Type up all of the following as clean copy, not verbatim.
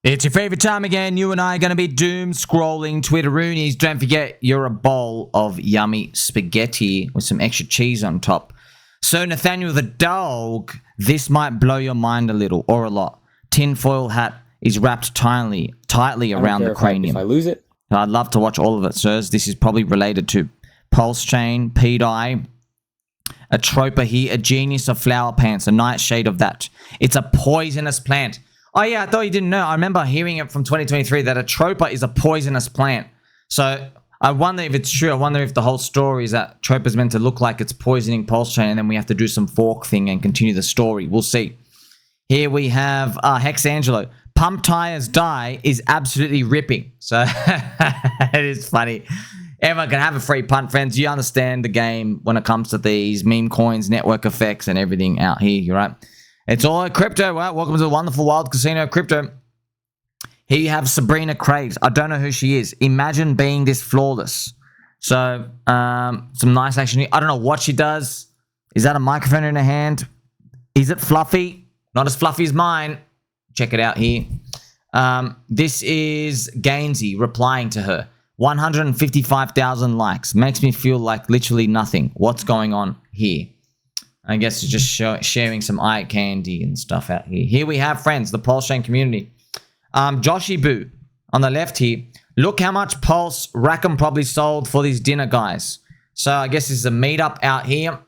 It's your favorite time again. You and I are going to be doom scrolling Twitteroonies. Don't forget, you're a bowl of yummy spaghetti with some extra cheese on top. So, Nathaniel the dog, this might blow your mind a little or a lot. Tinfoil hat is wrapped tightly around the cranium. If I lose it, I'd love to watch all of it, sirs. This is probably related to PulseChain, PDI, Atropa here, a genius of flower pants, a nightshade of that. It's a poisonous plant. Oh yeah, I thought you didn't know. I remember hearing it from 2023 that Atropa is a poisonous plant. So I wonder if it's true. I wonder if the whole story is that Atropa is meant to look like it's poisoning PulseChain, and then we have to do some fork thing and continue the story. We'll see. Here we have Hex Angelo. Pump tires die is absolutely ripping. So it is funny. Everyone can have a free punt, friends. You understand the game when it comes to these meme coins, network effects, and everything out here, right? It's all crypto, right? Welcome to the wonderful wild casino of crypto. Here you have Sabrina Craves. I don't know who she is. Imagine being this flawless. So, some nice action here. I don't know what she does. Is that a microphone in her hand? Is it fluffy? Not as fluffy as mine. Check it out here. This is Gainsey replying to her. 155,000 likes. Makes me feel like literally nothing. What's going on here? I guess it's just sharing some eye candy and stuff out here. Here we have, friends, the PulseChain community. Joshy Boo on the left here. Look how much Pulse Rackham probably sold for these dinner, guys. So I guess this is a meetup out here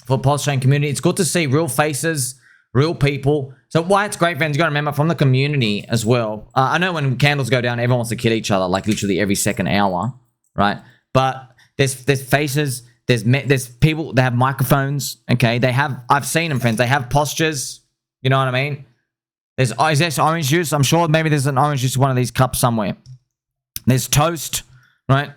for PulseChain community. It's good to see real faces, real people. So why it's great, friends, you got to remember from the community as well. I know when candles go down, everyone wants to kill each other, like literally every second hour, right? But there's faces. There's people that have microphones, okay? I've seen them, friends. They have postures, you know what I mean? Is there orange juice? I'm sure maybe there's an orange juice in one of these cups somewhere. There's toast, right?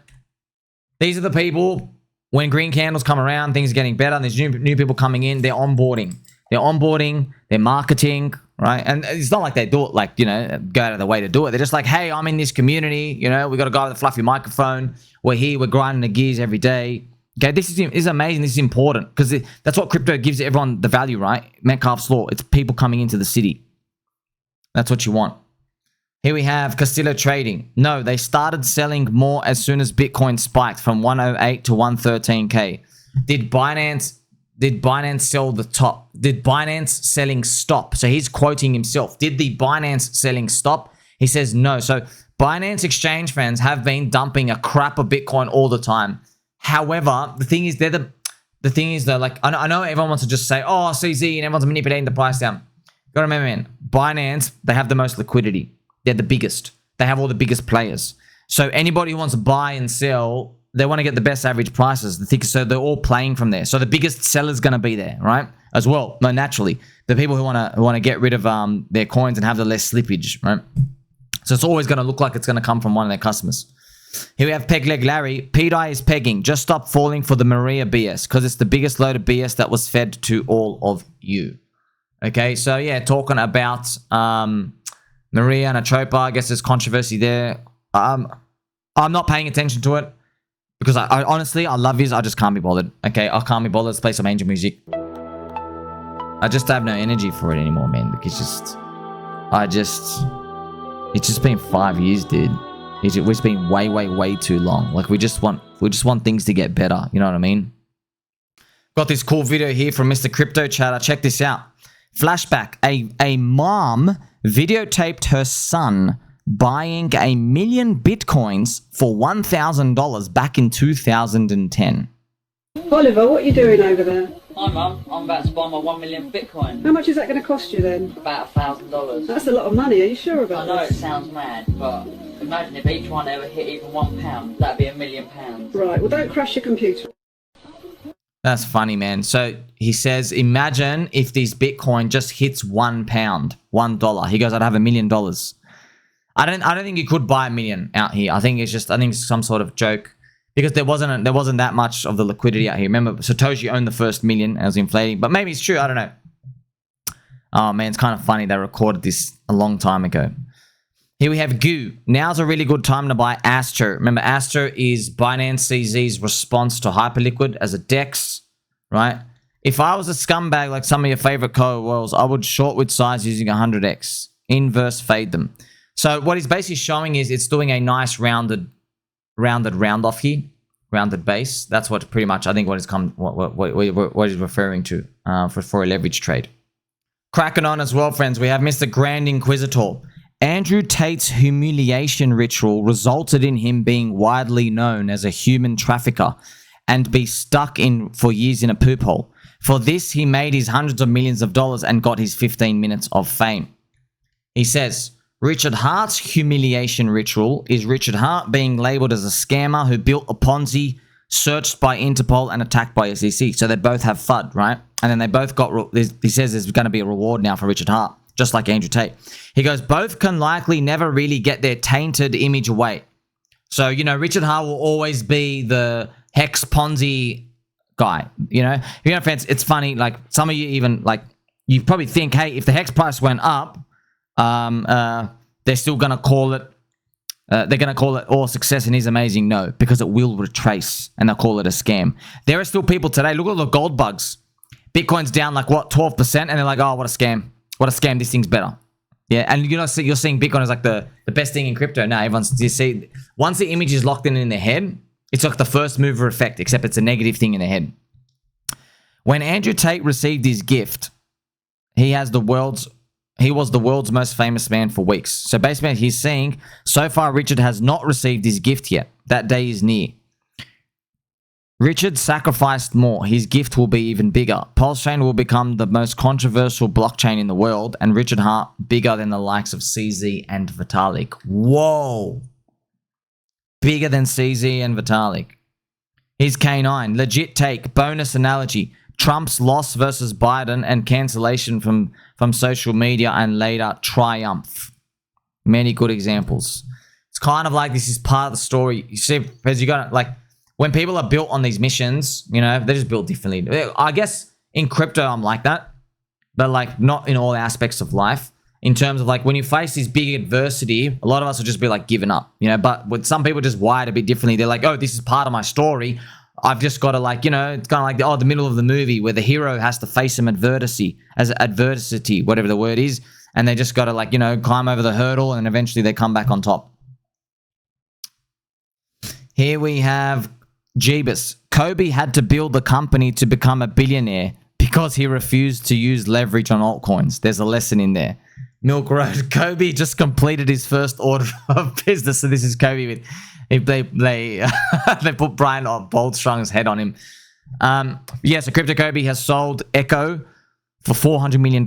These are the people, when green candles come around, things are getting better, and there's new people coming in, they're onboarding. They're marketing, right? And it's not like they do it like, you know, go out of the way to do it. They're just like, hey, I'm in this community, you know, we got a guy with a fluffy microphone. We're here, we're grinding the gears every day. Okay, this is amazing. This is important because that's what crypto gives everyone the value, right? Metcalfe's law. It's people coming into the city. That's what you want. Here we have Castillo Trading. No, they started selling more as soon as Bitcoin spiked from 108 to 113K. Did Binance sell the top? Did Binance selling stop? So he's quoting himself. Did the Binance selling stop? He says no. So Binance exchange fans have been dumping a crap of Bitcoin all the time. However, the thing is, though, like, I know everyone wants to just say, oh, CZ, and everyone's manipulating the price down. You gotta remember, man, Binance, they have the most liquidity. They're the biggest. They have all the biggest players. So anybody who wants to buy and sell, they want to get the best average prices. So they're all playing from there. So the biggest seller's going to be there, right? As well, no, naturally. The people who want to get rid of their coins and have the less slippage, right? So it's always going to look like it's going to come from one of their customers. Here we have Peg Leg Larry. PDI is pegging. Just stop falling for the Maria BS because it's the biggest load of BS that was fed to all of you. Okay, so yeah, talking about Maria and Atropa. I guess there's controversy there. I'm not paying attention to it because I honestly, I love his. I just can't be bothered. Okay, I can't be bothered. Let's play some angel music. I just have no energy for it anymore, man. Because it's just been 5 years, dude. It's been way too long. Like we just want things to get better. You know what I mean? Got this cool video here from Mr. Crypto Chatter. Check this out. Flashback. A mom videotaped her son buying 1 million bitcoins for $1,000 back in 2010. Oliver, what are you doing over there? Hi Mum, I'm about to buy my 1 million Bitcoin. How much is that going to cost you then? About $1,000. That's a lot of money, are you sure about I know this? it sounds mad, but imagine if each one ever hit even £1, that'd be £1 million. Right, well don't crash your computer. That's funny, man. So he says, imagine if this Bitcoin just hits £1, $1. He goes, I'd have $1 million. I don't think you could buy 1 million out here. I think it's some sort of joke because there wasn't that much of the liquidity out here. Remember, Satoshi owned the first 1 million and it was inflating, but maybe it's true. I don't know. Oh man, it's kind of funny. They recorded this a long time ago. Here we have Goo. Now's a really good time to buy Aster. Remember, Aster is Binance CZ's response to Hyperliquid as a DEX, right? If I was a scumbag like some of your favorite co-worlds, I would short with size using 100x. Inverse fade them. So what he's basically showing is it's doing a nice rounded round off here, rounded base. That's what pretty much I think what he's referring to for a leverage trade. Cracking on as well, friends. We have Mr. Grand Inquisitor. Andrew Tate's humiliation ritual resulted in him being widely known as a human trafficker and be stuck in for years in a poop hole. For this, he made his hundreds of millions of dollars and got his 15 minutes of fame. He says, Richard Hart's humiliation ritual is Richard Hart being labeled as a scammer who built a Ponzi, searched by Interpol and attacked by SEC. So they both have FUD, right? And then they both got, he says there's going to be a reward now for Richard Hart, just like Andrew Tate. He goes, both can likely never really get their tainted image away. So, you know, Richard Hart will always be the Hex Ponzi guy, you know? Friends, it's funny, like, some of you even, like, you probably think, hey, if the Hex price went up, they're still going to call it, they're going to call it all success and he's amazing. No, because it will retrace and they'll call it a scam. There are still people today, look at all the gold bugs. Bitcoin's down like, what, 12%? And they're like, oh, what a scam. What a scam, this thing's better. Yeah, and you're seeing Bitcoin as like the best thing in crypto. Now, you see, once the image is locked in their head, it's like the first mover effect, except it's a negative thing in their head. When Andrew Tate received his gift, he was the world's most famous man for weeks. So basically, he's saying, so far, Richard has not received his gift yet. That day is near. Richard sacrificed more. His gift will be even bigger. PulseChain will become the most controversial blockchain in the world, and Richard Hart bigger than the likes of CZ and Vitalik. Whoa. Bigger than CZ and Vitalik. Here's K9. Legit take. Bonus analogy. Trump's loss versus Biden and cancellation from social media and later triumph. Many good examples. It's kind of like this is part of the story. You see, because you got like, when people are built on these missions, you know, they're just built differently. I guess in crypto, I'm like that, but like not in all aspects of life. In terms of like when you face this big adversity, a lot of us will just be like giving up, you know, but with some people just wired a bit differently. They're like, oh, this is part of my story. I've just got to like, you know, it's kind of like the middle of the movie where the hero has to face some adversity, whatever the word is. And they just got to like, you know, climb over the hurdle and eventually they come back on top. Here we have Jeebus. Cobie had to build the company to become a billionaire because he refused to use leverage on altcoins. There's a lesson in there. Milk Road. Cobie just completed his first order of business. So this is Cobie with, if they put Brian Boldstrong's head on him. So Crypto Cobie has sold Echo for $400 million.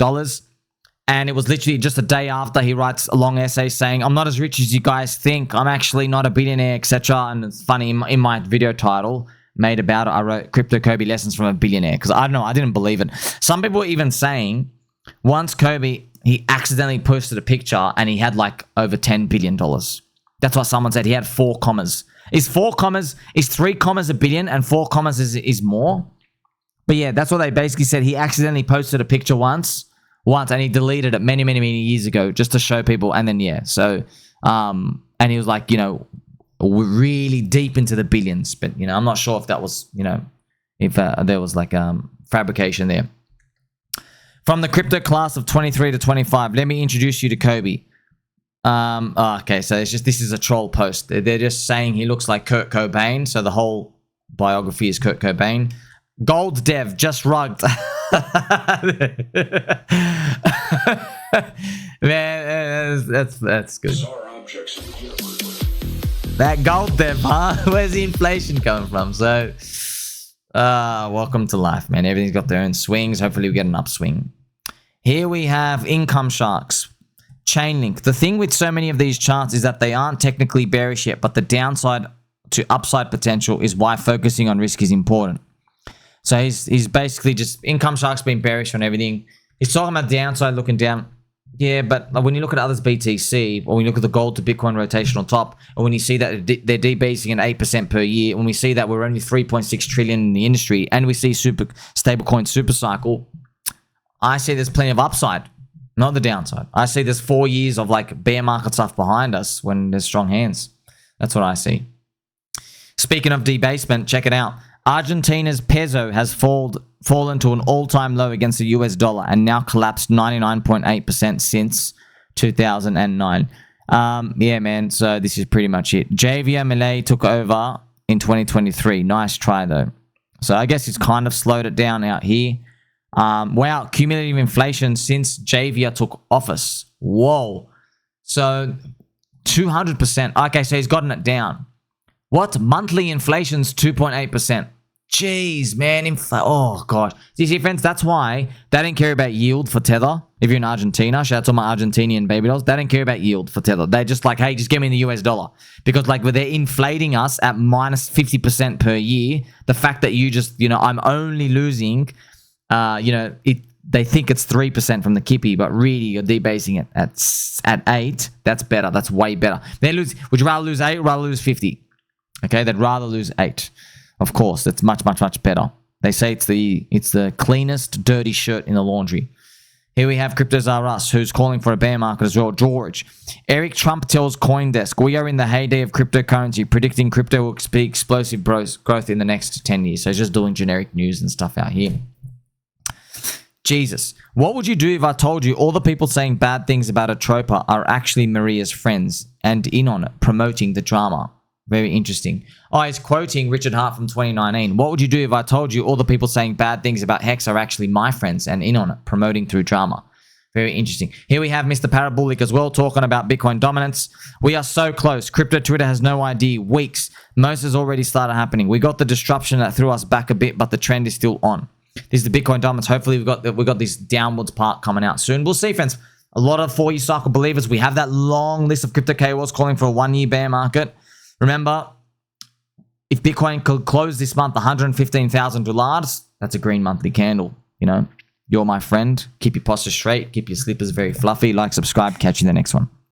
And it was literally just a day after he writes a long essay saying, I'm not as rich as you guys think. I'm actually not a billionaire, etc. And it's funny, in my video title made about it, I wrote Crypto Cobie lessons from a billionaire. Because I don't know, I didn't believe it. Some people were even saying, once Cobie, he accidentally posted a picture and he had like over $10 billion. That's what someone said. He had 4 commas. Is 3 commas a billion and 4 commas is more? But yeah, that's what they basically said. He accidentally posted a picture once and he deleted it many years ago just to show people. And then, yeah, so, and he was like, you know, we're really deep into the billions. But, you know, I'm not sure if that was, you know, if there was like fabrication there. From the crypto class of 23 to 25, let me introduce you to Cobie. Okay, so it's just, this is a troll post. They're just saying he looks like Kurt Cobain. So the whole biography is Kurt Cobain. Gold Dev just rugged. Man, that's good. That Gold Dev, huh? Where's the inflation coming from? So, welcome to life, man. Everything's got their own swings. Hopefully we get an upswing. Here we have income sharks. ChainLink. The thing with so many of these charts is that they aren't technically bearish yet, but the downside to upside potential is why focusing on risk is important. So he's basically just, income shark's been bearish on everything. He's talking about downside looking down. Yeah, but when you look at others BTC, or when you look at the gold to Bitcoin rotational top, or when you see that they're debasing at 8% per year, when we see that we're only 3.6 trillion in the industry, and we see stablecoin super cycle, I see there's plenty of upside, not the downside. I see there's 4 years of like bear market stuff behind us when there's strong hands. That's what I see. Speaking of debasement, check it out. Argentina's peso has fallen to an all-time low against the US dollar and now collapsed 99.8% since 2009. Yeah, man. So this is pretty much it. JVM Malay took over in 2023. Nice try, though. So I guess it's kind of slowed it down out here. Wow, cumulative inflation since Javier took office. Whoa. So 200%. Okay, so he's gotten it down. What? Monthly inflation's 2.8%. Jeez, man. Oh, God. You see, friends, that's why they didn't care about yield for Tether. If you're in Argentina, shout out to my Argentinian baby dolls. They don't care about yield for Tether. They're just like, hey, just give me the US dollar. Because, like, they're inflating us at minus 50% per year. The fact that you just, I'm only losing, they think it's 3% from the kippy, but really you're debasing it at 8. That's better. That's way better. Would you rather lose 8 or rather lose 50? Okay, they'd rather lose 8. Of course, that's much, much, much better. They say it's the cleanest dirty shirt in the laundry. Here we have Cryptos R Us, who's calling for a bear market as well. George, Eric Trump tells CoinDesk, we are in the heyday of cryptocurrency, predicting crypto will be explosive growth in the next 10 years. So he's just doing generic news and stuff out here. Jesus, what would you do if I told you all the people saying bad things about Atropa are actually Maria's friends and in on it, promoting the drama? Very interesting. Oh, he's quoting Richard Hart from 2019. What would you do if I told you all the people saying bad things about Hex are actually my friends and in on it, promoting through drama? Very interesting. Here we have Mr. Parabolic as well, talking about Bitcoin dominance. We are so close. Crypto Twitter has no idea. Weeks. Most has already started happening. We got the disruption that threw us back a bit, but the trend is still on. This is the Bitcoin dominance. Hopefully we've got this downwards part coming out soon. We'll see, friends. A lot of 4-year cycle believers. We have that long list of crypto KOLs calling for a 1-year bear market. Remember, if Bitcoin could close this month $115,000, that's a green monthly candle. You're my friend. Keep your posture straight. Keep your slippers very fluffy. Like, subscribe. Catch you in the next one.